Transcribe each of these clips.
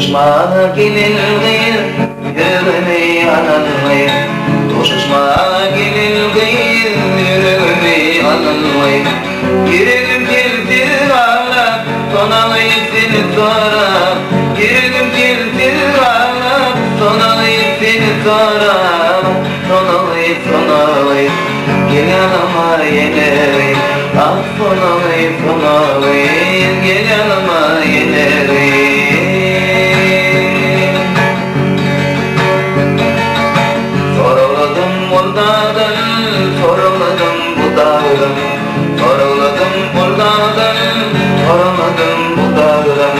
Toşuşma gelin yüreğimi anılmayı. Toşuşma gelin yüreğimi anılmayı. Yüreğim kildir ağlar, tonalıyı seni sorar. Yüreğim kildir ağlar, tonalıyı seni sorar. Tonalıyı gel yanıma yenerim. Ah tonalıyı gel yanıma yenerim. Soruladım buradan, soruladım bu dağdan. Soruladım buradan, soruladım bu dağdan.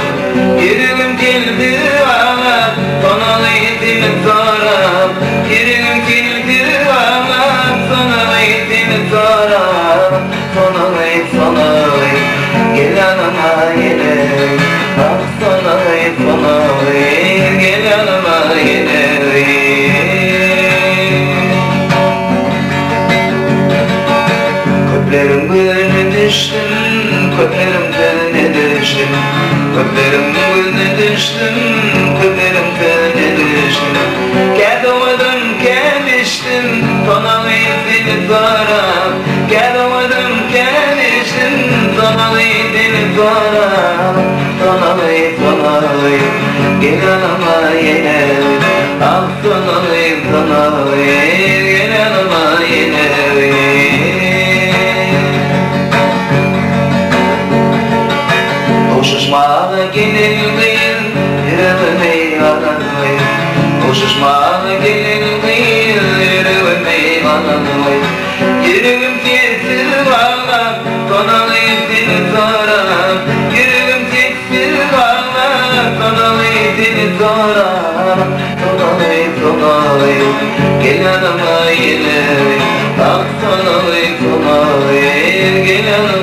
Yüreğim kildi ağlar, tonalıyı seni sorar. Yüreğim kildi ağlar, tonalıyı seni sorar. Tonalıyı gel yanıma yenerim. Ah tonalıyı gel yanıma yenerim. Köplerim gülüne düştüm, köplerim gülüne düştüm. Köplerim gülüne düştüm, köplerim gülüne düştüm. Gel doğmadım, gel içtim, tonalıyı seni sorar. Gel doğmadım, gel içtim, tonalıyı seni sorar. Tonalıyı gel yanıma yenerim. Ah tonalıyı gel yanıma yenerim. Toşuşma gelin yüreğimi anılmayı. Toşuşma gelin yüreğimi anılmayı. Yüreğim teksir ağlar, tonalıyı seni sorar. Yüreğim teksir ağlar, tonalıyı seni sorar. Tonalıyı gel yanıma yenerim. Ah tonalıyı gel yanıma